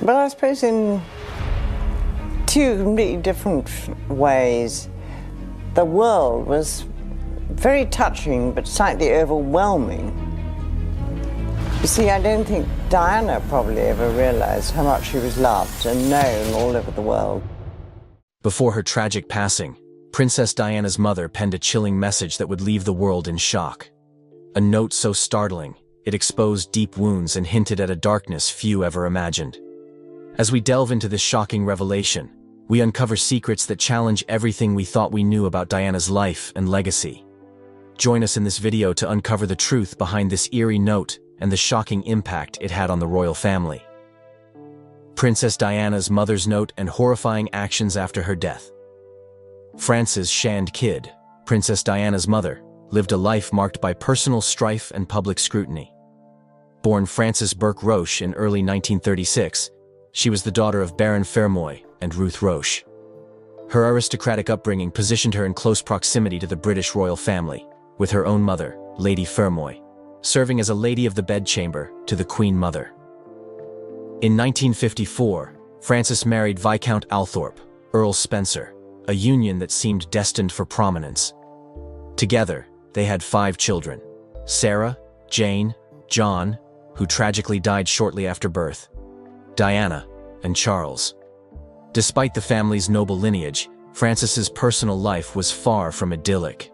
Well, I suppose in two completely different ways. The world was very touching but slightly overwhelming. You see, I don't think Diana probably ever realized how much she was loved and known all over the world. Before her tragic passing, Princess Diana's mother penned a chilling message that would leave the world in shock. A note so startling, it exposed deep wounds and hinted at a darkness few ever imagined. As we delve into this shocking revelation, we uncover secrets that challenge everything we thought we knew about Diana's life and legacy. Join us in this video to uncover the truth behind this eerie note and the shocking impact it had on the royal family. Princess Diana's mother's note and horrifying actions after her death. Frances Shand Kidd, Princess Diana's mother, lived a life marked by personal strife and public scrutiny. Born Frances Burke Roche in early 1936, she was the daughter of Baron Fermoy and Ruth Roche. Her aristocratic upbringing positioned her in close proximity to the British royal family, with her own mother, Lady Fermoy, serving as a lady of the bedchamber to the Queen Mother. In 1954, Frances married Viscount Althorp, Earl Spencer, a union that seemed destined for prominence. Together, they had 5 children: Sarah, Jane, John, who tragically died shortly after birth, Diana, and Charles. Despite the family's noble lineage, Frances's personal life was far from idyllic.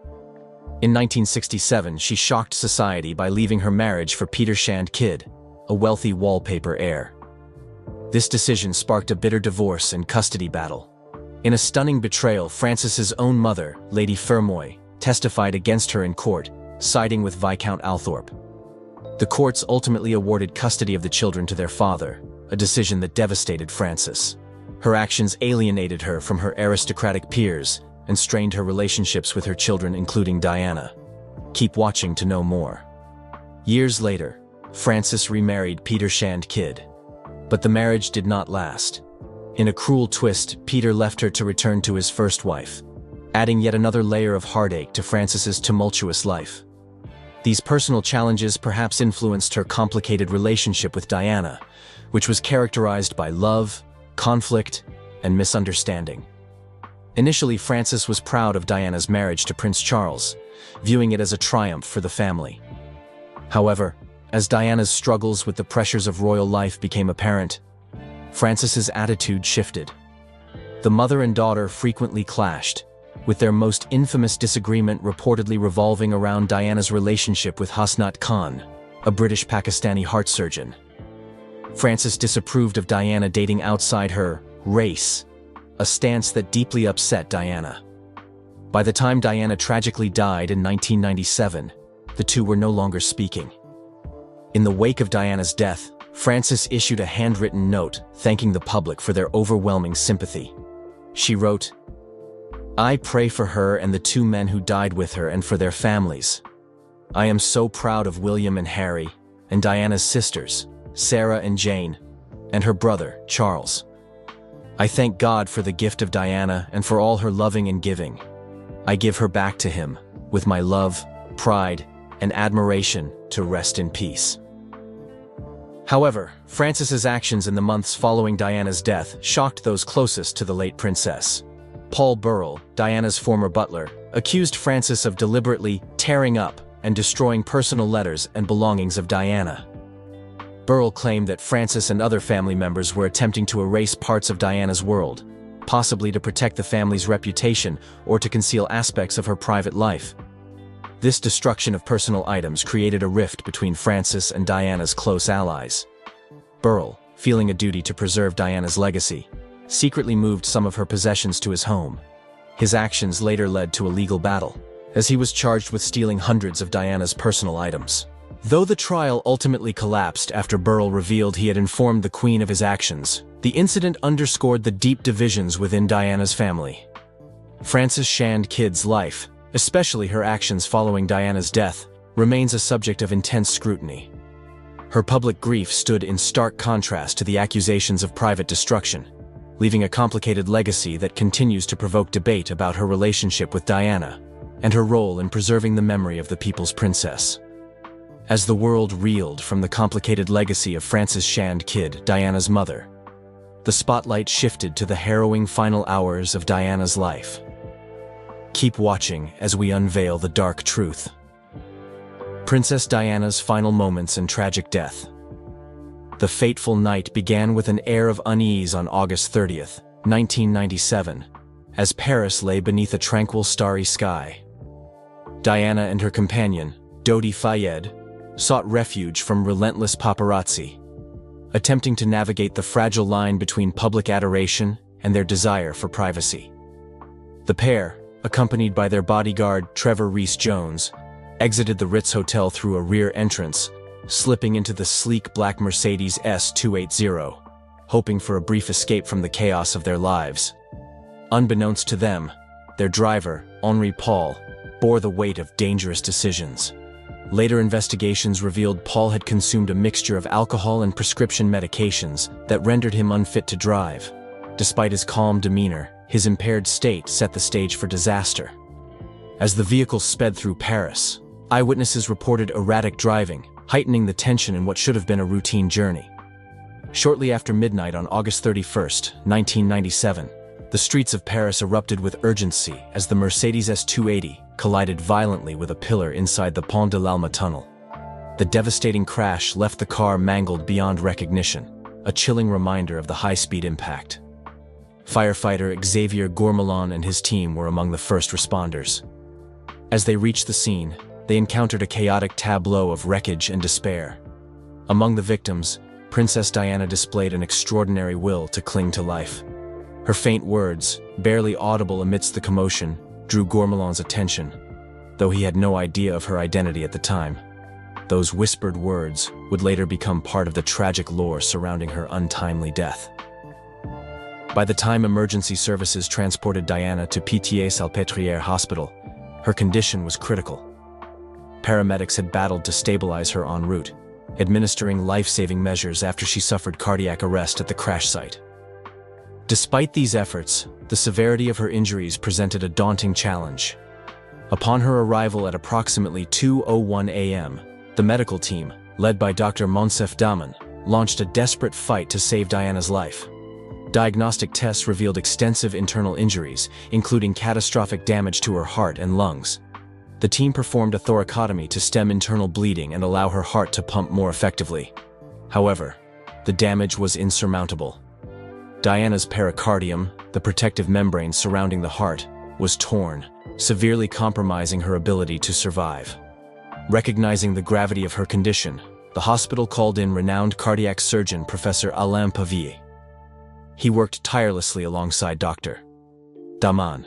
In 1967, she shocked society by leaving her marriage for Peter Shand Kidd, a wealthy wallpaper heir. This decision sparked a bitter divorce and custody battle. In a stunning betrayal, Frances's own mother, Lady Fermoy, testified against her in court, siding with Viscount Althorp. The courts ultimately awarded custody of the children to their father, a decision that devastated Frances. Her actions alienated her from her aristocratic peers and strained her relationships with her children, including Diana. Keep watching to know more. Years later, Frances remarried Peter Shand Kidd. But the marriage did not last. In a cruel twist, Peter left her to return to his first wife, adding yet another layer of heartache to Frances's tumultuous life. These personal challenges perhaps influenced her complicated relationship with Diana, which was characterized by love, conflict, and misunderstanding. Initially, Frances was proud of Diana's marriage to Prince Charles, viewing it as a triumph for the family. However, as Diana's struggles with the pressures of royal life became apparent, Frances's attitude shifted. The mother and daughter frequently clashed, with their most infamous disagreement reportedly revolving around Diana's relationship with Hasnat Khan, a British Pakistani heart surgeon. Frances disapproved of Diana dating outside her race, a stance that deeply upset Diana. By the time Diana tragically died in 1997, the two were no longer speaking. In the wake of Diana's death, Frances issued a handwritten note thanking the public for their overwhelming sympathy. She wrote, "I pray for her and the 2 men who died with her and for their families. I am so proud of William and Harry, and Diana's sisters, Sarah and Jane, and her brother, Charles. I thank God for the gift of Diana and for all her loving and giving. I give her back to him, with my love, pride, and admiration, to rest in peace." However, Frances's actions in the months following Diana's death shocked those closest to the late princess. Paul Burrell, Diana's former butler, accused Frances of deliberately tearing up and destroying personal letters and belongings of Diana. Burrell claimed that Frances and other family members were attempting to erase parts of Diana's world, possibly to protect the family's reputation or to conceal aspects of her private life. This destruction of personal items created a rift between Frances and Diana's close allies. Burrell, feeling a duty to preserve Diana's legacy, secretly moved some of her possessions to his home. His actions later led to a legal battle, as he was charged with stealing hundreds of Diana's personal items. Though the trial ultimately collapsed after Burrell revealed he had informed the Queen of his actions, the incident underscored the deep divisions within Diana's family. Frances Shand Kidd's life, especially her actions following Diana's death, remains a subject of intense scrutiny. Her public grief stood in stark contrast to the accusations of private destruction, leaving a complicated legacy that continues to provoke debate about her relationship with Diana and her role in preserving the memory of the people's princess. As the world reeled from the complicated legacy of Frances Shand Kidd, Diana's mother, the spotlight shifted to the harrowing final hours of Diana's life. Keep watching as we unveil the dark truth. Princess Diana's final moments and tragic death. The fateful night began with an air of unease on August 30th, 1997, as Paris lay beneath a tranquil starry sky. Diana and her companion, Dodi Fayed, sought refuge from relentless paparazzi, attempting to navigate the fragile line between public adoration and their desire for privacy. The pair, accompanied by their bodyguard Trevor Rees-Jones, exited the Ritz Hotel through a rear entrance, slipping into the sleek black Mercedes S280, hoping for a brief escape from the chaos of their lives. Unbeknownst to them, their driver, Henri Paul, bore the weight of dangerous decisions. Later investigations revealed Paul had consumed a mixture of alcohol and prescription medications that rendered him unfit to drive. Despite his calm demeanor, his impaired state set the stage for disaster. As the vehicle sped through Paris, eyewitnesses reported erratic driving, heightening the tension in what should have been a routine journey. Shortly after midnight on August 31st, 1997, the streets of Paris erupted with urgency as the Mercedes S280 collided violently with a pillar inside the Pont de l'Alma tunnel. The devastating crash left the car mangled beyond recognition, a chilling reminder of the high-speed impact. Firefighter Xavier Gourmelon and his team were among the first responders. As they reached the scene, they encountered a chaotic tableau of wreckage and despair. Among the victims, Princess Diana displayed an extraordinary will to cling to life. Her faint words, barely audible amidst the commotion, drew Gourmelon's attention, though he had no idea of her identity at the time. Those whispered words would later become part of the tragic lore surrounding her untimely death. By the time emergency services transported Diana to Pitié-Salpêtrière Hospital, her condition was critical. Paramedics had battled to stabilize her en route, administering life-saving measures after she suffered cardiac arrest at the crash site. Despite these efforts, the severity of her injuries presented a daunting challenge. Upon her arrival at approximately 2:01 a.m., the medical team, led by Dr. Monsef Daman, launched a desperate fight to save Diana's life. Diagnostic tests revealed extensive internal injuries, including catastrophic damage to her heart and lungs. The team performed a thoracotomy to stem internal bleeding and allow her heart to pump more effectively. However, the damage was insurmountable. Diana's pericardium, the protective membrane surrounding the heart, was torn, severely compromising her ability to survive. Recognizing the gravity of her condition, the hospital called in renowned cardiac surgeon Professor Alain Pavier. He worked tirelessly alongside Dr. Daman,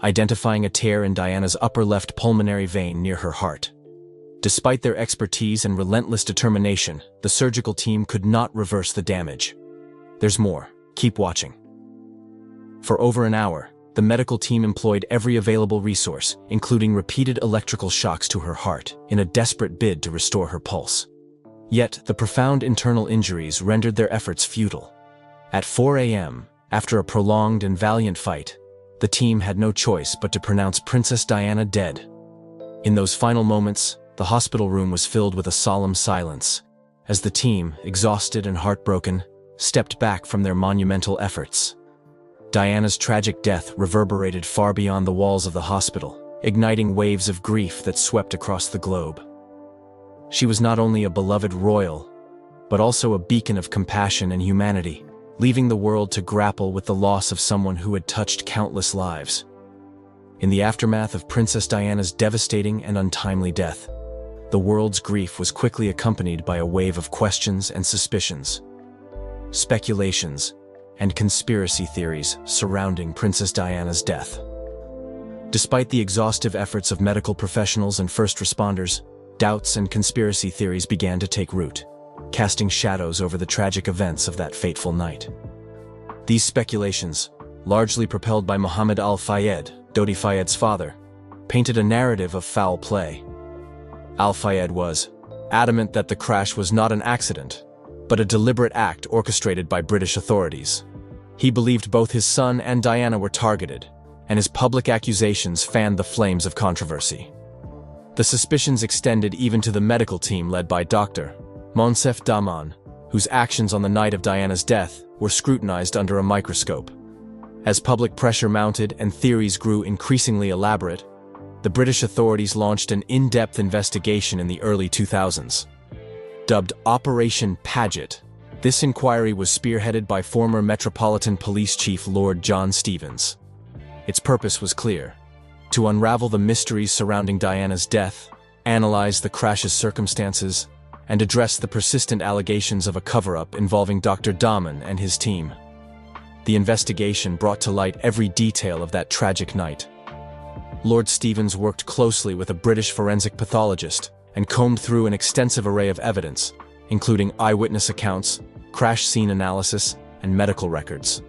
identifying a tear in Diana's upper left pulmonary vein near her heart. Despite their expertise and relentless determination, the surgical team could not reverse the damage. There's more. Keep watching. For over an hour, the medical team employed every available resource, including repeated electrical shocks to her heart, in a desperate bid to restore her pulse. Yet, the profound internal injuries rendered their efforts futile. At 4 a.m., after a prolonged and valiant fight, the team had no choice but to pronounce Princess Diana dead. In those final moments, the hospital room was filled with a solemn silence, as the team, exhausted and heartbroken, stepped back from their monumental efforts. Diana's tragic death reverberated far beyond the walls of the hospital, igniting waves of grief that swept across the globe. She was not only a beloved royal, but also a beacon of compassion and humanity, leaving the world to grapple with the loss of someone who had touched countless lives. In the aftermath of Princess Diana's devastating and untimely death, the world's grief was quickly accompanied by a wave of questions and suspicions. Speculations and conspiracy theories surrounding Princess Diana's death. Despite the exhaustive efforts of medical professionals and first responders, doubts and conspiracy theories began to take root, casting shadows over the tragic events of that fateful night. These speculations, largely propelled by Mohammed Al-Fayed, Dodi Fayed's father, painted a narrative of foul play. Al-Fayed was adamant that the crash was not an accident, but a deliberate act orchestrated by British authorities. He believed both his son and Diana were targeted, and his public accusations fanned the flames of controversy. The suspicions extended even to the medical team led by Dr. Monsef Daman, whose actions on the night of Diana's death were scrutinized under a microscope. As public pressure mounted and theories grew increasingly elaborate, the British authorities launched an in-depth investigation in the early 2000s. Dubbed Operation Paget, this inquiry was spearheaded by former Metropolitan Police Chief Lord John Stevens. Its purpose was clear: to unravel the mysteries surrounding Diana's death, analyze the crash's circumstances, and address the persistent allegations of a cover-up involving Dr. Dahman and his team. The investigation brought to light every detail of that tragic night. Lord Stevens worked closely with a British forensic pathologist and combed through an extensive array of evidence, including eyewitness accounts, crash scene analysis, and medical records.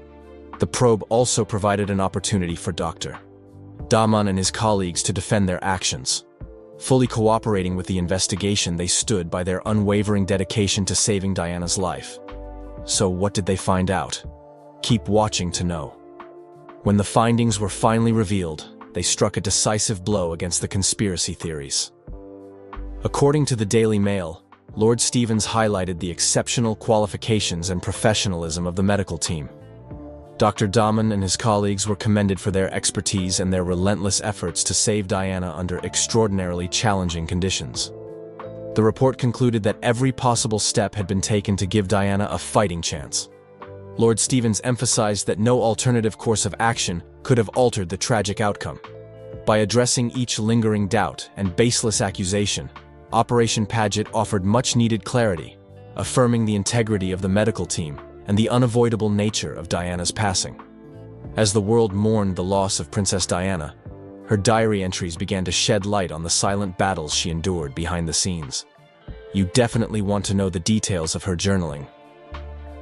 The probe also provided an opportunity for Dr. Dahman and his colleagues to defend their actions. Fully cooperating with the investigation, they stood by their unwavering dedication to saving Diana's life. So what did they find out? Keep watching to know. When the findings were finally revealed, they struck a decisive blow against the conspiracy theories. According to the Daily Mail, Lord Stevens highlighted the exceptional qualifications and professionalism of the medical team. Dr. Dahman and his colleagues were commended for their expertise and their relentless efforts to save Diana under extraordinarily challenging conditions. The report concluded that every possible step had been taken to give Diana a fighting chance. Lord Stevens emphasized that no alternative course of action could have altered the tragic outcome. By addressing each lingering doubt and baseless accusation, Operation Paget offered much-needed clarity, affirming the integrity of the medical team and the unavoidable nature of Diana's passing. As the world mourned the loss of Princess Diana, her diary entries began to shed light on the silent battles she endured behind the scenes. You definitely want to know the details of her journaling.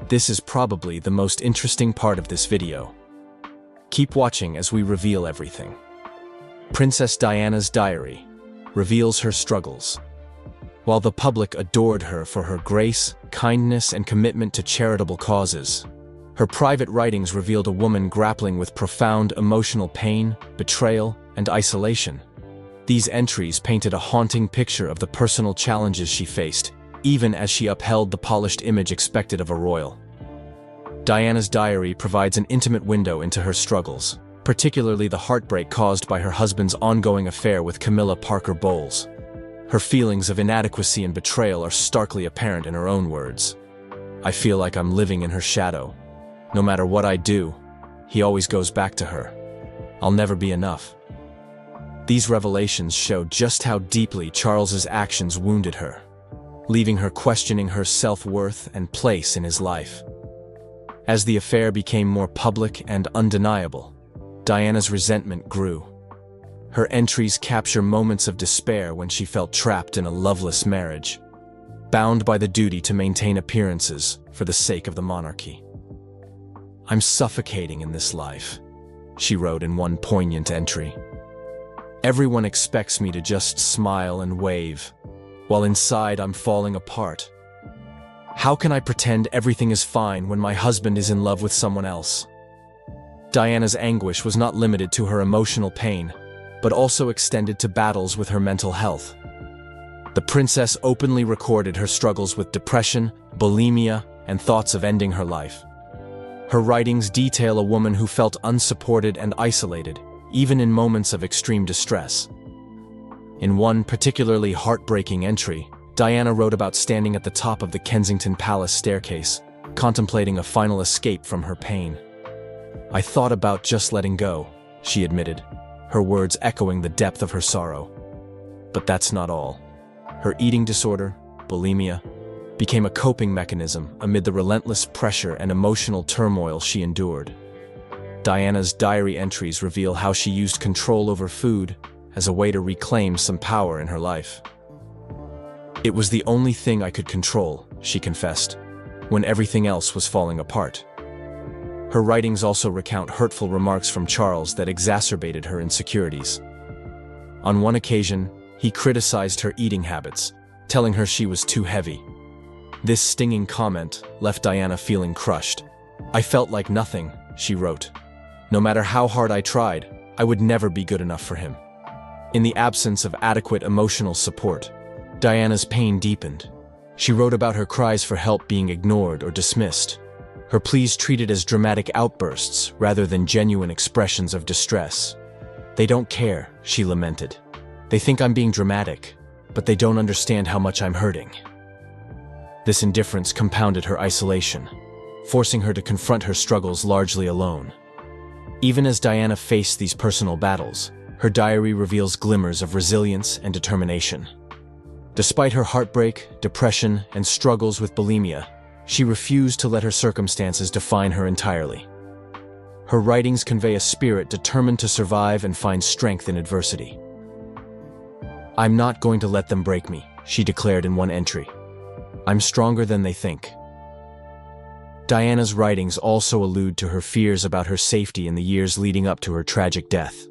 This is probably the most interesting part of this video. Keep watching as we reveal everything. Princess Diana's diary reveals her struggles. While the public adored her for her grace, kindness, and commitment to charitable causes, her private writings revealed a woman grappling with profound emotional pain, betrayal, and isolation. These entries painted a haunting picture of the personal challenges she faced, even as she upheld the polished image expected of a royal. Diana's diary provides an intimate window into her struggles, particularly the heartbreak caused by her husband's ongoing affair with Camilla Parker Bowles. Her feelings of inadequacy and betrayal are starkly apparent in her own words. "I feel like I'm living in her shadow. No matter what I do, he always goes back to her. I'll never be enough." These revelations show just how deeply Charles's actions wounded her, leaving her questioning her self-worth and place in his life. As the affair became more public and undeniable, Diana's resentment grew. Her entries capture moments of despair when she felt trapped in a loveless marriage, bound by the duty to maintain appearances for the sake of the monarchy. "I'm suffocating in this life," she wrote in one poignant entry. "Everyone expects me to just smile and wave, while inside I'm falling apart. How can I pretend everything is fine when my husband is in love with someone else?" Diana's anguish was not limited to her emotional pain, but also extended to battles with her mental health. The princess openly recorded her struggles with depression, bulimia, and thoughts of ending her life. Her writings detail a woman who felt unsupported and isolated, even in moments of extreme distress. In one particularly heartbreaking entry, Diana wrote about standing at the top of the Kensington Palace staircase, contemplating a final escape from her pain. "I thought about just letting go," she admitted, her words echoing the depth of her sorrow. But that's not all. Her eating disorder, bulimia, became a coping mechanism amid the relentless pressure and emotional turmoil she endured. Diana's diary entries reveal how she used control over food as a way to reclaim some power in her life. "It was the only thing I could control," she confessed, when everything else was falling apart. Her writings also recount hurtful remarks from Charles that exacerbated her insecurities. On one occasion, he criticized her eating habits, telling her she was too heavy. This stinging comment left Diana feeling crushed. "I felt like nothing," she wrote. "No matter how hard I tried, I would never be good enough for him." In the absence of adequate emotional support, Diana's pain deepened. She wrote about her cries for help being ignored or dismissed, her pleas treated as dramatic outbursts rather than genuine expressions of distress. "They don't care," she lamented. "They think I'm being dramatic, but they don't understand how much I'm hurting." This indifference compounded her isolation, forcing her to confront her struggles largely alone. Even as Diana faced these personal battles, her diary reveals glimmers of resilience and determination. Despite her heartbreak, depression, and struggles with bulimia, she refused to let her circumstances define her entirely. Her writings convey a spirit determined to survive and find strength in adversity. "I'm not going to let them break me," she declared in one entry. "I'm stronger than they think." Diana's writings also allude to her fears about her safety in the years leading up to her tragic death.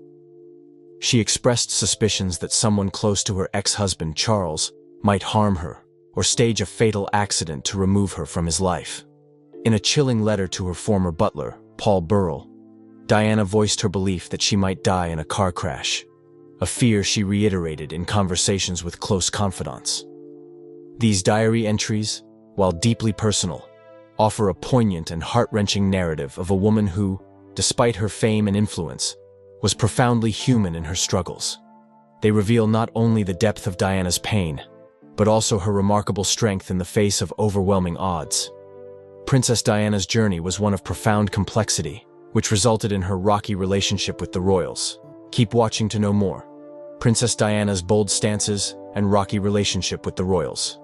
She expressed suspicions that someone close to her ex-husband, Charles, might harm her or stage a fatal accident to remove her from his life. In a chilling letter to her former butler, Paul Burrell, Diana voiced her belief that she might die in a car crash, a fear she reiterated in conversations with close confidants. These diary entries, while deeply personal, offer a poignant and heart-wrenching narrative of a woman who, despite her fame and influence, was profoundly human in her struggles. They reveal not only the depth of Diana's pain, but also her remarkable strength in the face of overwhelming odds. Princess Diana's journey was one of profound complexity, which resulted in her rocky relationship with the royals. Keep watching to know more. Princess Diana's bold stances and rocky relationship with the royals.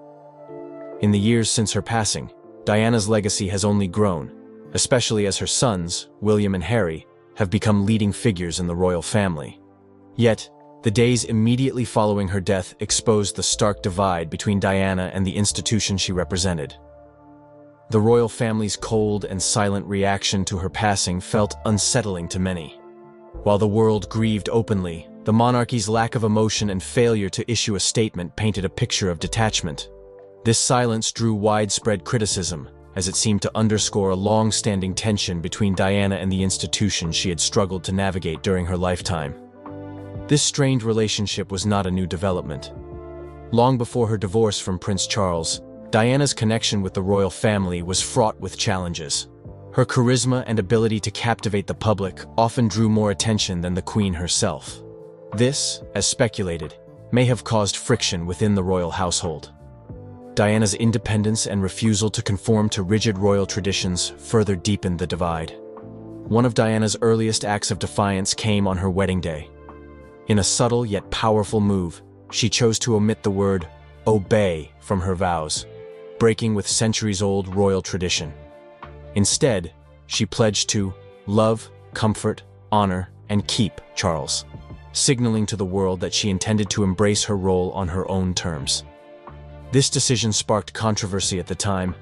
In the years since her passing, Diana's legacy has only grown, especially as her sons, William and Harry, have become leading figures in the royal family. Yet, the days immediately following her death exposed the stark divide between Diana and the institution she represented. The royal family's cold and silent reaction to her passing felt unsettling to many. While the world grieved openly, the monarchy's lack of emotion and failure to issue a statement painted a picture of detachment. This silence drew widespread criticism, as it seemed to underscore a long-standing tension between Diana and the institution she had struggled to navigate during her lifetime. This strained relationship was not a new development. Long before her divorce from Prince Charles, Diana's connection with the royal family was fraught with challenges. Her charisma and ability to captivate the public often drew more attention than the Queen herself. This, as speculated, may have caused friction within the royal household. Diana's independence and refusal to conform to rigid royal traditions further deepened the divide. One of Diana's earliest acts of defiance came on her wedding day. In a subtle yet powerful move, she chose to omit the word "obey" from her vows, breaking with centuries-old royal tradition. Instead, she pledged to love, comfort, honor, and keep Charles, signaling to the world that she intended to embrace her role on her own terms. This decision sparked controversy at the time,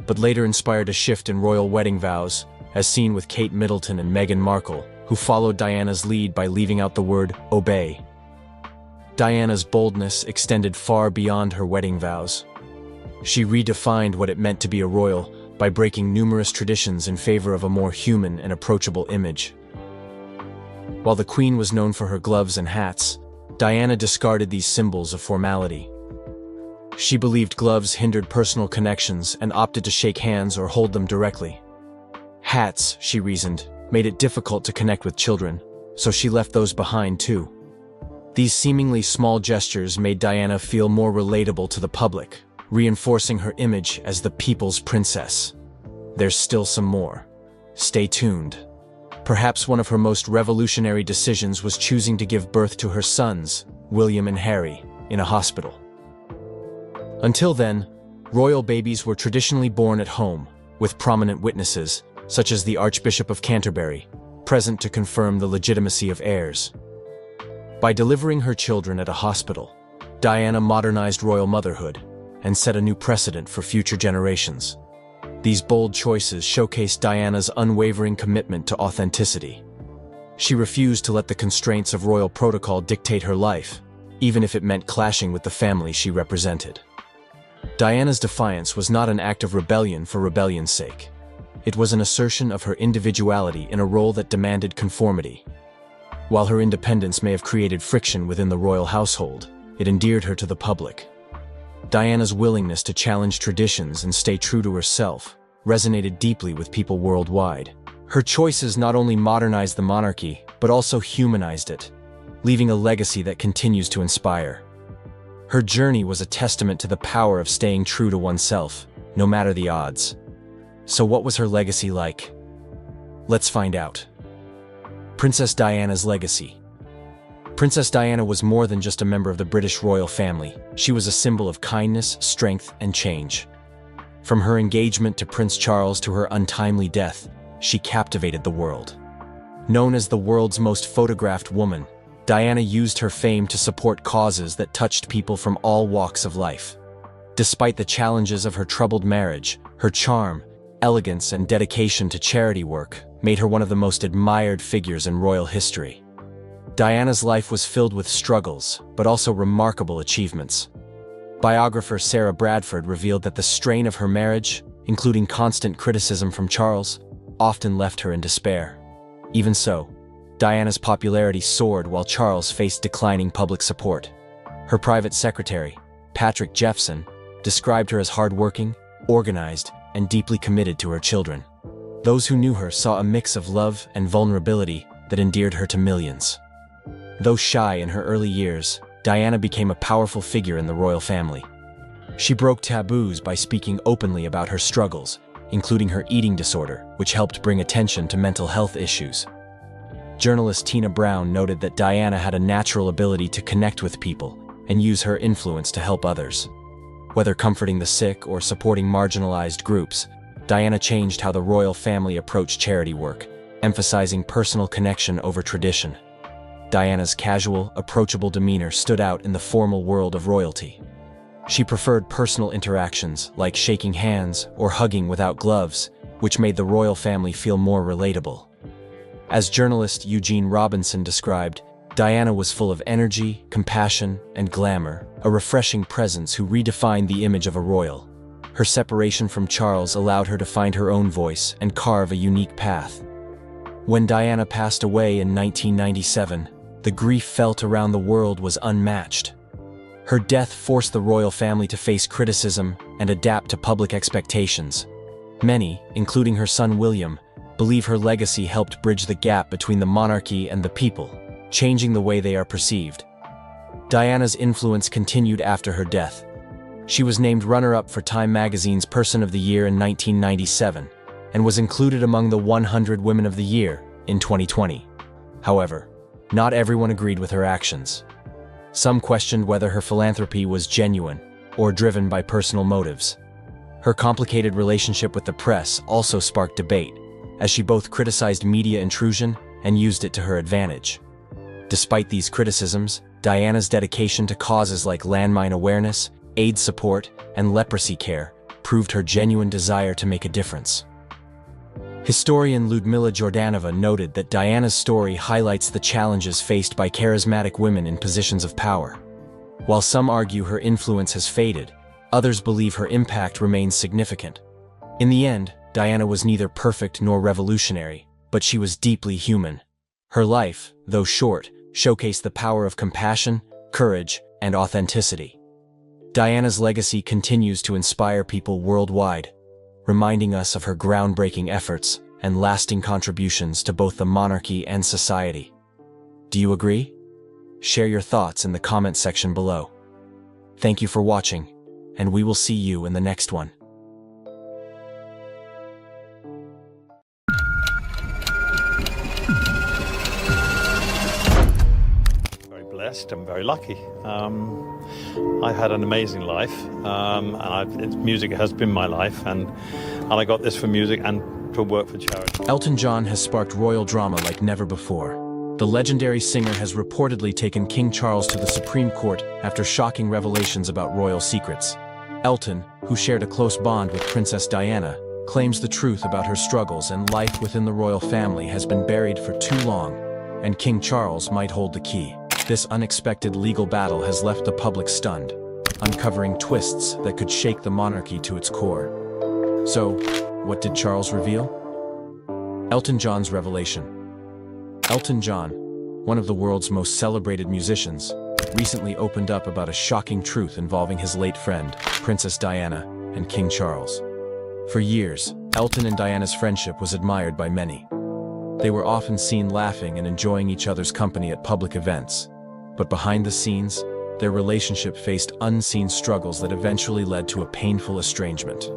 but later inspired a shift in royal wedding vows, as seen with Kate Middleton and Meghan Markle, who followed Diana's lead by leaving out the word "obey." Diana's boldness extended far beyond her wedding vows. She redefined what it meant to be a royal by breaking numerous traditions in favor of a more human and approachable image. While the Queen was known for her gloves and hats, Diana discarded these symbols of formality. She believed gloves hindered personal connections and opted to shake hands or hold them directly. Hats, she reasoned, made it difficult to connect with children, so she left those behind too. These seemingly small gestures made Diana feel more relatable to the public, reinforcing her image as the people's princess. There's still some more. Stay tuned. Perhaps one of her most revolutionary decisions was choosing to give birth to her sons, William and Harry, in a hospital. Until then, royal babies were traditionally born at home, with prominent witnesses, such as the Archbishop of Canterbury, present to confirm the legitimacy of heirs. By delivering her children at a hospital, Diana modernized royal motherhood and set a new precedent for future generations. These bold choices showcased Diana's unwavering commitment to authenticity. She refused to let the constraints of royal protocol dictate her life, even if it meant clashing with the family she represented. Diana's defiance was not an act of rebellion for rebellion's sake. It was an assertion of her individuality in a role that demanded conformity. While her independence may have created friction within the royal household, it endeared her to the public. Diana's willingness to challenge traditions and stay true to herself resonated deeply with people worldwide. Her choices not only modernized the monarchy, but also humanized it, leaving a legacy that continues to inspire. Her journey was a testament to the power of staying true to oneself, no matter the odds. So what was her legacy like? Let's find out. Princess Diana's legacy. Princess Diana was more than just a member of the British royal family. She was a symbol of kindness, strength, and change. From her engagement to Prince Charles to her untimely death, she captivated the world. Known as the world's most photographed woman, Diana used her fame to support causes that touched people from all walks of life. Despite the challenges of her troubled marriage, her charm, elegance, and dedication to charity work made her one of the most admired figures in royal history. Diana's life was filled with struggles, but also remarkable achievements. Biographer Sarah Bradford revealed that the strain of her marriage, including constant criticism from Charles, often left her in despair. Even so, Diana's popularity soared while Charles faced declining public support. Her private secretary, Patrick Jeffson, described her as hardworking, organized, and deeply committed to her children. Those who knew her saw a mix of love and vulnerability that endeared her to millions. Though shy in her early years, Diana became a powerful figure in the royal family. She broke taboos by speaking openly about her struggles, including her eating disorder, which helped bring attention to mental health issues. Journalist Tina Brown noted that Diana had a natural ability to connect with people and use her influence to help others. Whether comforting the sick or supporting marginalized groups, Diana changed how the royal family approached charity work, emphasizing personal connection over tradition. Diana's casual, approachable demeanor stood out in the formal world of royalty. She preferred personal interactions, like shaking hands or hugging without gloves, which made the royal family feel more relatable. As journalist Eugene Robinson described, Diana was full of energy, compassion, and glamour, a refreshing presence who redefined the image of a royal. Her separation from Charles allowed her to find her own voice and carve a unique path. When Diana passed away in 1997, the grief felt around the world was unmatched. Her death forced the royal family to face criticism and adapt to public expectations. Many, including her son William, believe her legacy helped bridge the gap between the monarchy and the people, changing the way they are perceived. Diana's influence continued after her death. She was named runner-up for Time magazine's Person of the Year in 1997 and was included among the 100 Women of the Year in 2020. However, not everyone agreed with her actions. Some questioned whether her philanthropy was genuine or driven by personal motives. Her complicated relationship with the press also sparked debate, as she both criticized media intrusion and used it to her advantage. Despite these criticisms, Diana's dedication to causes like landmine awareness, AIDS support, and leprosy care proved her genuine desire to make a difference. Historian Ludmila Jordanova noted that Diana's story highlights the challenges faced by charismatic women in positions of power. While some argue her influence has faded, others believe her impact remains significant. In the end, Diana was neither perfect nor revolutionary, but she was deeply human. Her life, though short, showcased the power of compassion, courage, and authenticity. Diana's legacy continues to inspire people worldwide, reminding us of her groundbreaking efforts and lasting contributions to both the monarchy and society. Do you agree? Share your thoughts in the comment section below. Thank you for watching, and we will see you in the next one. Blessed and very lucky. I've had an amazing life, and music has been my life, and I got this for music and to work for charity. Elton John has sparked royal drama like never before. The legendary singer has reportedly taken King Charles to the Supreme Court after shocking revelations about royal secrets. Elton, who shared a close bond with Princess Diana, claims the truth about her struggles and life within the royal family has been buried for too long, and King Charles might hold the key. This unexpected legal battle has left the public stunned, uncovering twists that could shake the monarchy to its core. So, what did Charles reveal? Elton John's revelation. Elton John, one of the world's most celebrated musicians, recently opened up about a shocking truth involving his late friend, Princess Diana, and King Charles. For years, Elton and Diana's friendship was admired by many. They were often seen laughing and enjoying each other's company at public events. But behind the scenes, their relationship faced unseen struggles that eventually led to a painful estrangement.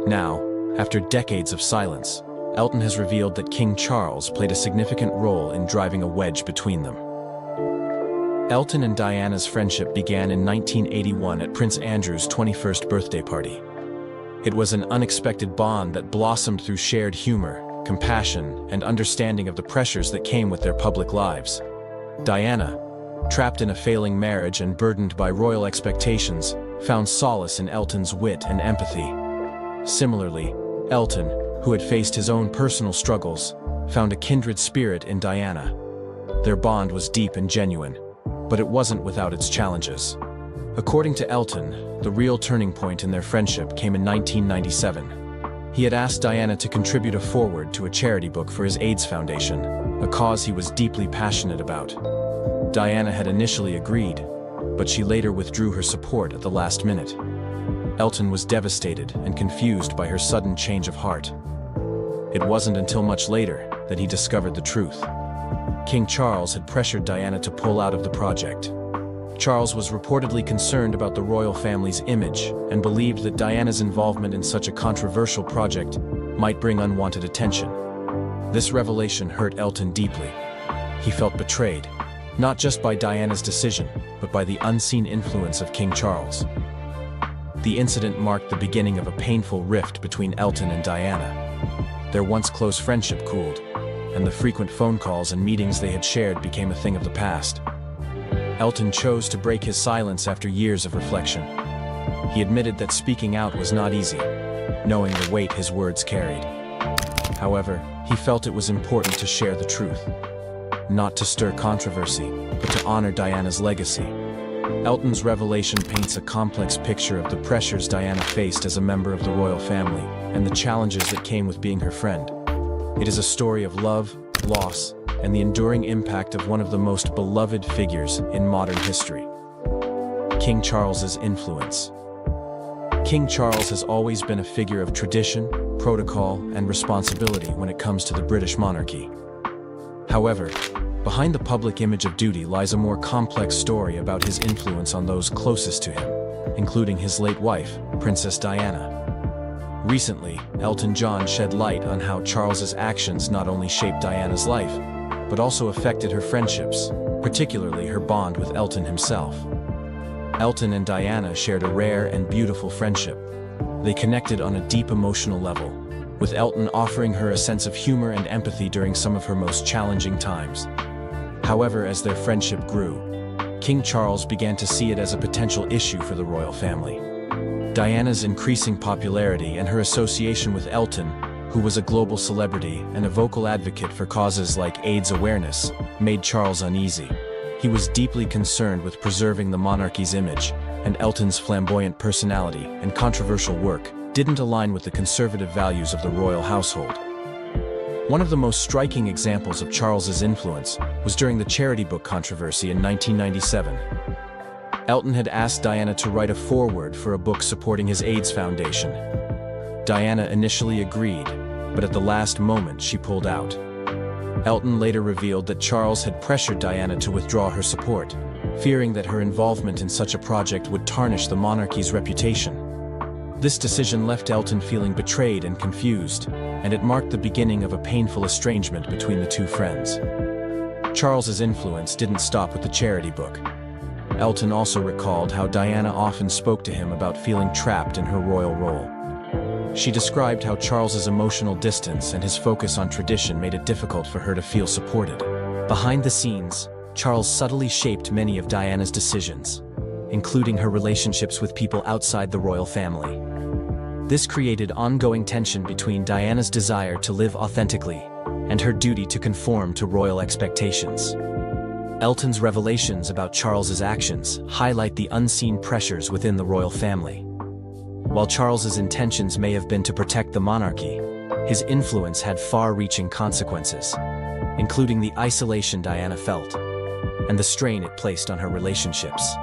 Now, after decades of silence, Elton has revealed that King Charles played a significant role in driving a wedge between them. Elton and Diana's friendship began in 1981 at Prince Andrew's 21st birthday party. It was an unexpected bond that blossomed through shared humor, compassion, and understanding of the pressures that came with their public lives. Diana, trapped in a failing marriage and burdened by royal expectations, found solace in Elton's wit and empathy. Similarly, Elton, who had faced his own personal struggles, found a kindred spirit in Diana. Their bond was deep and genuine, but it wasn't without its challenges. According to Elton, the real turning point in their friendship came in 1997. He had asked Diana to contribute a foreword to a charity book for his AIDS Foundation, a cause he was deeply passionate about. Diana had initially agreed, but she later withdrew her support at the last minute. Elton was devastated and confused by her sudden change of heart. It wasn't until much later that he discovered the truth. King Charles had pressured Diana to pull out of the project. Charles was reportedly concerned about the royal family's image and believed that Diana's involvement in such a controversial project might bring unwanted attention. This revelation hurt Elton deeply. He felt betrayed, not just by Diana's decision, but by the unseen influence of King Charles. The incident marked the beginning of a painful rift between Elton and Diana. Their once close friendship cooled, and the frequent phone calls and meetings they had shared became a thing of the past. Elton chose to break his silence after years of reflection. He admitted that speaking out was not easy, knowing the weight his words carried. However, he felt it was important to share the truth, not to stir controversy, but to honor Diana's legacy. Elton's revelation paints a complex picture of the pressures Diana faced as a member of the royal family and the challenges that came with being her friend. It is a story of love, loss, and the enduring impact of one of the most beloved figures in modern history. King Charles's influence. King Charles has always been a figure of tradition, protocol, and responsibility when it comes to the British monarchy. However, behind the public image of duty lies a more complex story about his influence on those closest to him, including his late wife, Princess Diana. Recently, Elton John shed light on how Charles's actions not only shaped Diana's life, but also affected her friendships, particularly her bond with Elton himself. Elton and Diana shared a rare and beautiful friendship. They connected on a deep emotional level, with Elton offering her a sense of humor and empathy during some of her most challenging times. However, as their friendship grew, King Charles began to see it as a potential issue for the royal family. Diana's increasing popularity and her association with Elton, who was a global celebrity and a vocal advocate for causes like AIDS awareness, made Charles uneasy. He was deeply concerned with preserving the monarchy's image, and Elton's flamboyant personality and controversial work didn't align with the conservative values of the royal household. One of the most striking examples of Charles's influence was during the charity book controversy in 1997. Elton had asked Diana to write a foreword for a book supporting his AIDS Foundation. Diana initially agreed, but at the last moment she pulled out. Elton later revealed that Charles had pressured Diana to withdraw her support, fearing that her involvement in such a project would tarnish the monarchy's reputation. This decision left Elton feeling betrayed and confused, and it marked the beginning of a painful estrangement between the two friends. Charles's influence didn't stop with the charity book. Elton also recalled how Diana often spoke to him about feeling trapped in her royal role. She described how Charles's emotional distance and his focus on tradition made it difficult for her to feel supported. Behind the scenes, Charles subtly shaped many of Diana's decisions, including her relationships with people outside the royal family. This created ongoing tension between Diana's desire to live authentically and her duty to conform to royal expectations. Elton's revelations about Charles's actions highlight the unseen pressures within the royal family. While Charles's intentions may have been to protect the monarchy, his influence had far-reaching consequences, including the isolation Diana felt and the strain it placed on her relationships.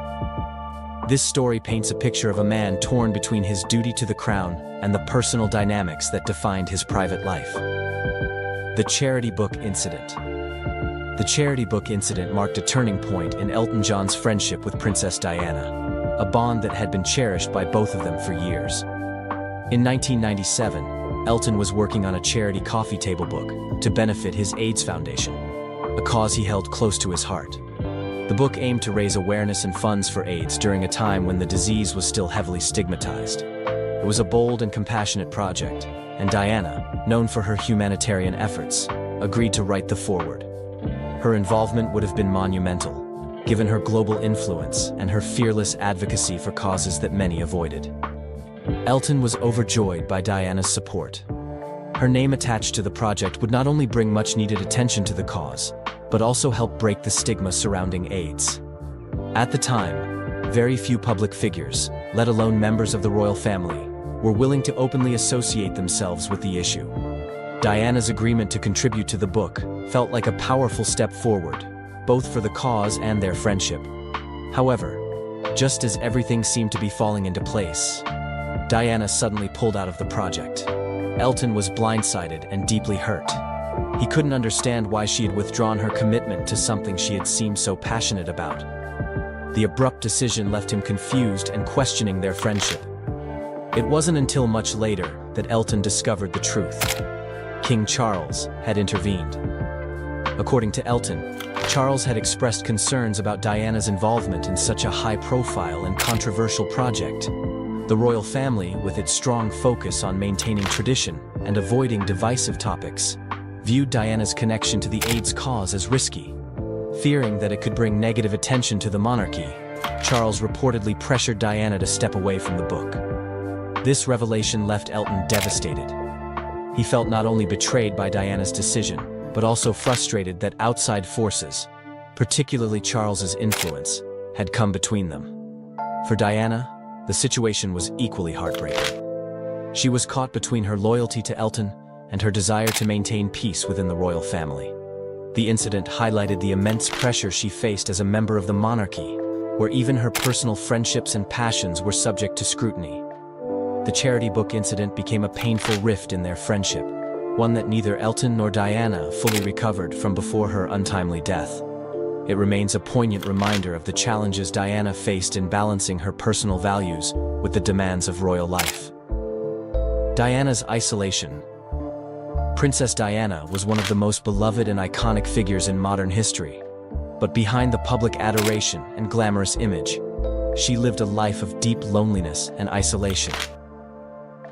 This story paints a picture of a man torn between his duty to the crown and the personal dynamics that defined his private life. The charity book incident. The charity book incident marked a turning point in Elton John's friendship with Princess Diana, a bond that had been cherished by both of them for years. In 1997, Elton was working on a charity coffee table book to benefit his AIDS Foundation, a cause he held close to his heart. The book aimed to raise awareness and funds for AIDS during a time when the disease was still heavily stigmatized. It was a bold and compassionate project, and Diana, known for her humanitarian efforts, agreed to write the foreword. Her involvement would have been monumental, given her global influence and her fearless advocacy for causes that many avoided. Elton was overjoyed by Diana's support. Her name attached to the project would not only bring much-needed attention to the cause, but also help break the stigma surrounding AIDS. At the time, very few public figures, let alone members of the royal family, were willing to openly associate themselves with the issue. Diana's agreement to contribute to the book felt like a powerful step forward, both for the cause and their friendship. However, just as everything seemed to be falling into place, Diana suddenly pulled out of the project. Elton was blindsided and deeply hurt. He couldn't understand why she had withdrawn her commitment to something she had seemed so passionate about. The abrupt decision left him confused and questioning their friendship. It wasn't until much later that Elton discovered the truth. King Charles had intervened. According to Elton, Charles had expressed concerns about Diana's involvement in such a high-profile and controversial project. The royal family, with its strong focus on maintaining tradition and avoiding divisive topics, viewed Diana's connection to the AIDS cause as risky. Fearing that it could bring negative attention to the monarchy, Charles reportedly pressured Diana to step away from the book. This revelation left Elton devastated. He felt not only betrayed by Diana's decision, but also frustrated that outside forces, particularly Charles's influence, had come between them. For Diana, the situation was equally heartbreaking. She was caught between her loyalty to Elton and her desire to maintain peace within the royal family. The incident highlighted the immense pressure she faced as a member of the monarchy, where even her personal friendships and passions were subject to scrutiny. The charity book incident became a painful rift in their friendship, one that neither Elton nor Diana fully recovered from before her untimely death. It remains a poignant reminder of the challenges Diana faced in balancing her personal values with the demands of royal life. Diana's isolation. Princess Diana was one of the most beloved and iconic figures in modern history, but behind the public adoration and glamorous image, she lived a life of deep loneliness and isolation.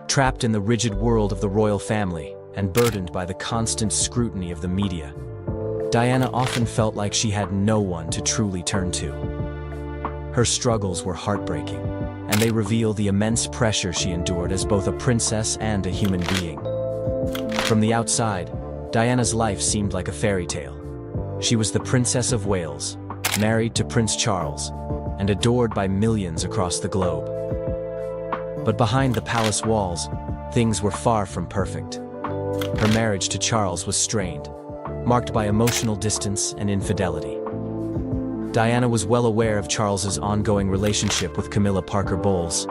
Trapped in the rigid world of the royal family and burdened by the constant scrutiny of the media, Diana often felt like she had no one to truly turn to. Her struggles were heartbreaking, and they reveal the immense pressure she endured as both a princess and a human being. From the outside, Diana's life seemed like a fairy tale. She was the Princess of Wales, married to Prince Charles, and adored by millions across the globe. But behind the palace walls, things were far from perfect. Her marriage to Charles was strained, marked by emotional distance and infidelity. Diana was well aware of Charles's ongoing relationship with Camilla Parker Bowles,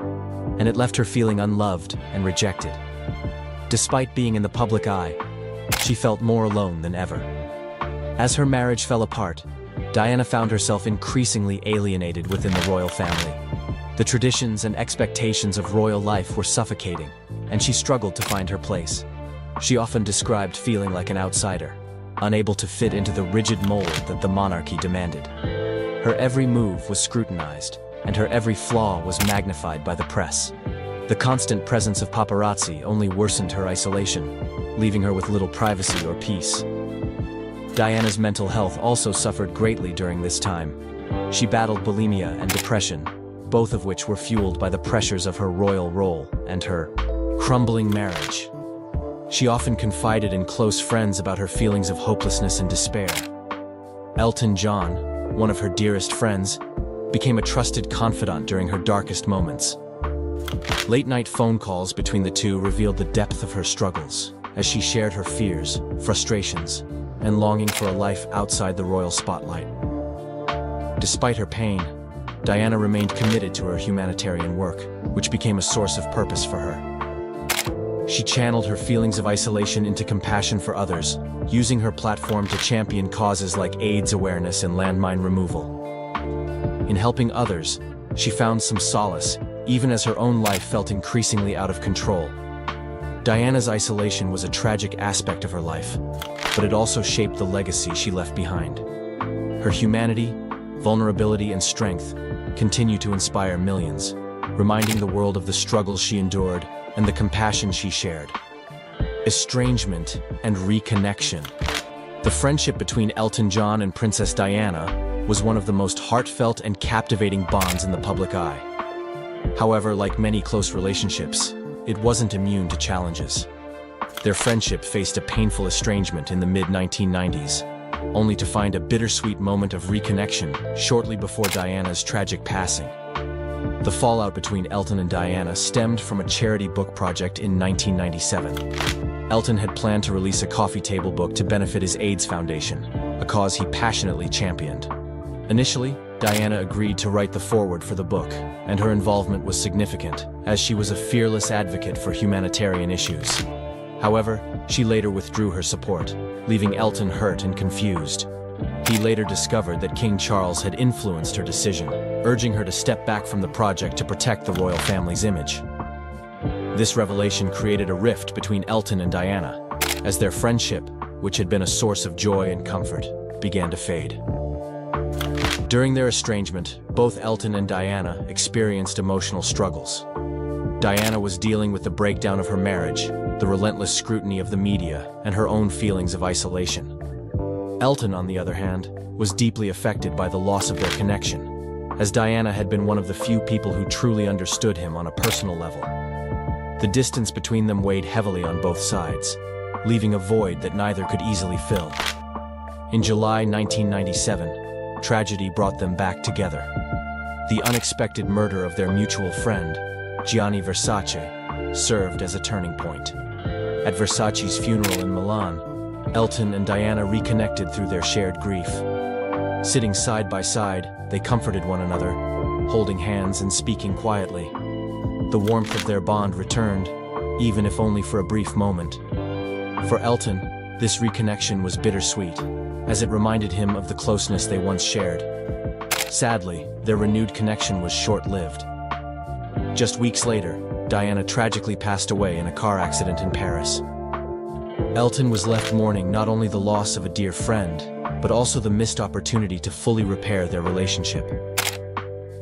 and it left her feeling unloved and rejected. Despite being in the public eye, she felt more alone than ever. As her marriage fell apart, Diana found herself increasingly alienated within the royal family. The traditions and expectations of royal life were suffocating, and she struggled to find her place. She often described feeling like an outsider, unable to fit into the rigid mold that the monarchy demanded. Her every move was scrutinized, and her every flaw was magnified by the press. The constant presence of paparazzi only worsened her isolation, leaving her with little privacy or peace. Diana's mental health also suffered greatly during this time. She battled bulimia and depression, both of which were fueled by the pressures of her royal role and her crumbling marriage. She often confided in close friends about her feelings of hopelessness and despair. Elton John, one of her dearest friends, became a trusted confidant during her darkest moments. Late-night phone calls between the two revealed the depth of her struggles, as she shared her fears, frustrations, and longing for a life outside the royal spotlight. Despite her pain, Diana remained committed to her humanitarian work, which became a source of purpose for her. She channeled her feelings of isolation into compassion for others, using her platform to champion causes like AIDS awareness and landmine removal. In helping others, she found some solace, even as her own life felt increasingly out of control. Diana's isolation was a tragic aspect of her life, but it also shaped the legacy she left behind. Her humanity, vulnerability, and strength continue to inspire millions, reminding the world of the struggles she endured and the compassion she shared. Estrangement and reconnection. The friendship between Elton John and Princess Diana was one of the most heartfelt and captivating bonds in the public eye. However, like many close relationships, it wasn't immune to challenges. Their friendship faced a painful estrangement in the mid-1990s, only to find a bittersweet moment of reconnection shortly before Diana's tragic passing. The fallout between Elton and Diana stemmed from a charity book project in 1997. Elton had planned to release a coffee table book to benefit his AIDS Foundation, a cause he passionately championed. Initially, Diana agreed to write the foreword for the book, and her involvement was significant, as she was a fearless advocate for humanitarian issues. However, she later withdrew her support, leaving Elton hurt and confused. He later discovered that King Charles had influenced her decision, urging her to step back from the project to protect the royal family's image. This revelation created a rift between Elton and Diana, as their friendship, which had been a source of joy and comfort, began to fade. During their estrangement, both Elton and Diana experienced emotional struggles. Diana was dealing with the breakdown of her marriage, the relentless scrutiny of the media, and her own feelings of isolation. Elton, on the other hand, was deeply affected by the loss of their connection, as Diana had been one of the few people who truly understood him on a personal level. The distance between them weighed heavily on both sides, leaving a void that neither could easily fill. In July 1997, tragedy brought them back together. The unexpected murder of their mutual friend, Gianni Versace, served as a turning point. At Versace's funeral in Milan, Elton and Diana reconnected through their shared grief. Sitting side by side, they comforted one another, holding hands and speaking quietly. The warmth of their bond returned, even if only for a brief moment. For Elton, this reconnection was bittersweet, as it reminded him of the closeness they once shared. Sadly, their renewed connection was short-lived. Just weeks later, Diana tragically passed away in a car accident in Paris. Elton was left mourning not only the loss of a dear friend, but also the missed opportunity to fully repair their relationship.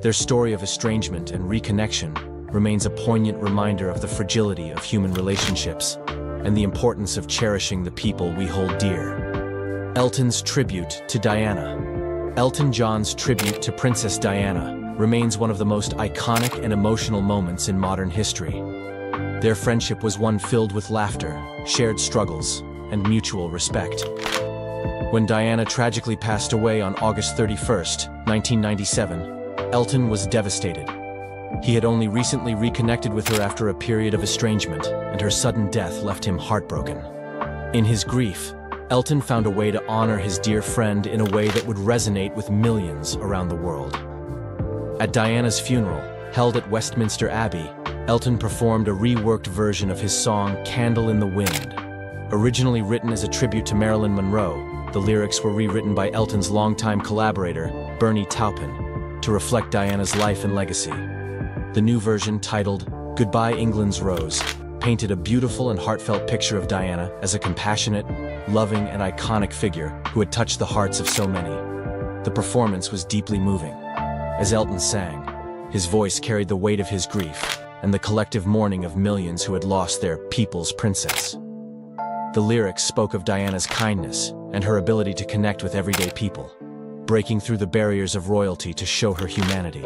Their story of estrangement and reconnection remains a poignant reminder of the fragility of human relationships and the importance of cherishing the people we hold dear. Elton's tribute to Diana. Elton John's tribute to Princess Diana remains one of the most iconic and emotional moments in modern history. Their friendship was one filled with laughter, shared struggles, and mutual respect. When Diana tragically passed away on August 31st, 1997, Elton was devastated. He had only recently reconnected with her after a period of estrangement, and her sudden death left him heartbroken. In his grief, Elton found a way to honor his dear friend in a way that would resonate with millions around the world. At Diana's funeral, held at Westminster Abbey, Elton performed a reworked version of his song "Candle in the Wind." Originally written as a tribute to Marilyn Monroe, the lyrics were rewritten by Elton's longtime collaborator, Bernie Taupin, to reflect Diana's life and legacy. The new version, titled "Goodbye England's Rose," painted a beautiful and heartfelt picture of Diana as a compassionate, loving, and iconic figure who had touched the hearts of so many. The performance was deeply moving. As Elton sang, his voice carried the weight of his grief and the collective mourning of millions who had lost their people's princess. The lyrics spoke of Diana's kindness and her ability to connect with everyday people, breaking through the barriers of royalty to show her humanity.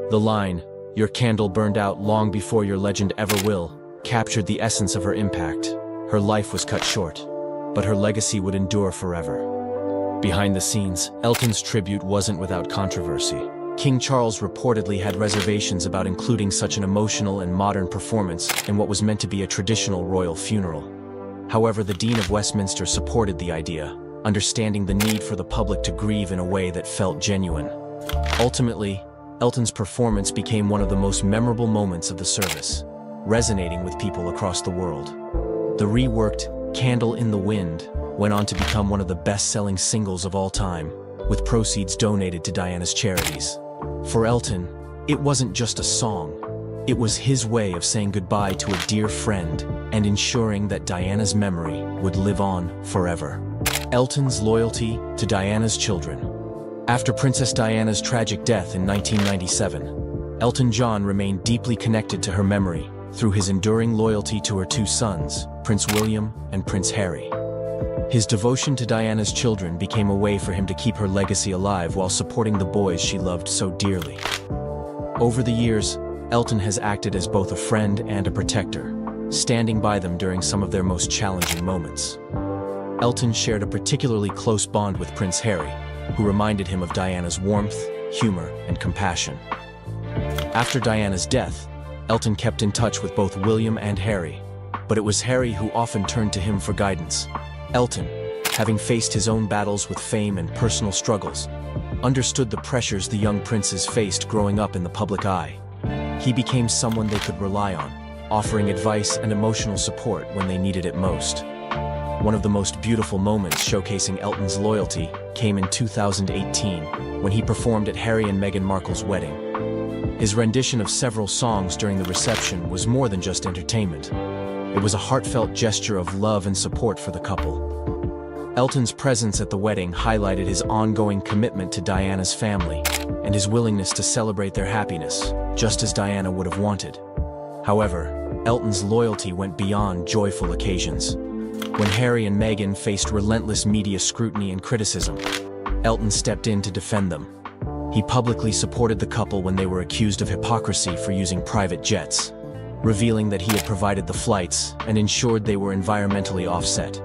The line, "Your candle burned out long before your legend ever will," captured the essence of her impact. Her life was cut short, but her legacy would endure forever. Behind the scenes, Elton's tribute wasn't without controversy. King Charles reportedly had reservations about including such an emotional and modern performance in what was meant to be a traditional royal funeral. However, the Dean of Westminster supported the idea, understanding the need for the public to grieve in a way that felt genuine. Ultimately, Elton's performance became one of the most memorable moments of the service, resonating with people across the world. The reworked "Candle in the Wind" went on to become one of the best-selling singles of all time, with proceeds donated to Diana's charities. For Elton, it wasn't just a song. It was his way of saying goodbye to a dear friend and ensuring that Diana's memory would live on forever. Elton's loyalty to Diana's children. After Princess Diana's tragic death in 1997, Elton John remained deeply connected to her memory through his enduring loyalty to her two sons, Prince William and Prince Harry. His devotion to Diana's children became a way for him to keep her legacy alive while supporting the boys she loved so dearly. Over the years, Elton has acted as both a friend and a protector, standing by them during some of their most challenging moments. Elton shared a particularly close bond with Prince Harry, who reminded him of Diana's warmth, humor, and compassion. After Diana's death, Elton kept in touch with both William and Harry, but it was Harry who often turned to him for guidance. Elton, having faced his own battles with fame and personal struggles, understood the pressures the young princes faced growing up in the public eye. He became someone they could rely on, offering advice and emotional support when they needed it most. One of the most beautiful moments showcasing Elton's loyalty came in 2018, when he performed at Harry and Meghan Markle's wedding. His rendition of several songs during the reception was more than just entertainment. It was a heartfelt gesture of love and support for the couple. Elton's presence at the wedding highlighted his ongoing commitment to Diana's family and his willingness to celebrate their happiness, just as Diana would have wanted. However, Elton's loyalty went beyond joyful occasions. When Harry and Meghan faced relentless media scrutiny and criticism, Elton stepped in to defend them. He publicly supported the couple when they were accused of hypocrisy for using private jets, revealing that he had provided the flights and ensured they were environmentally offset.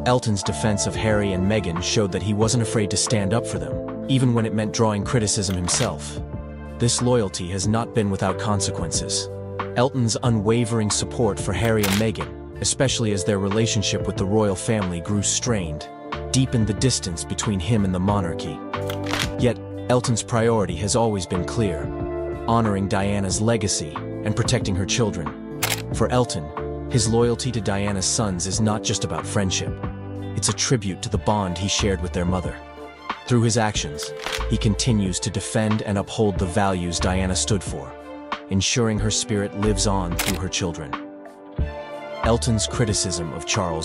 Elton's defense of Harry and Meghan showed that he wasn't afraid to stand up for them, even when it meant drawing criticism himself. This loyalty has not been without consequences. Elton's unwavering support for Harry and Meghan, especially as their relationship with the royal family grew strained, deepened the distance between him and the monarchy. Yet, Elton's priority has always been clear: honoring Diana's legacy and protecting her children. For Elton, his loyalty to Diana's sons is not just about friendship. It's a tribute to the bond he shared with their mother. Through his actions, he continues to defend and uphold the values Diana stood for, ensuring her spirit lives on through her children. Elton's criticism of Charles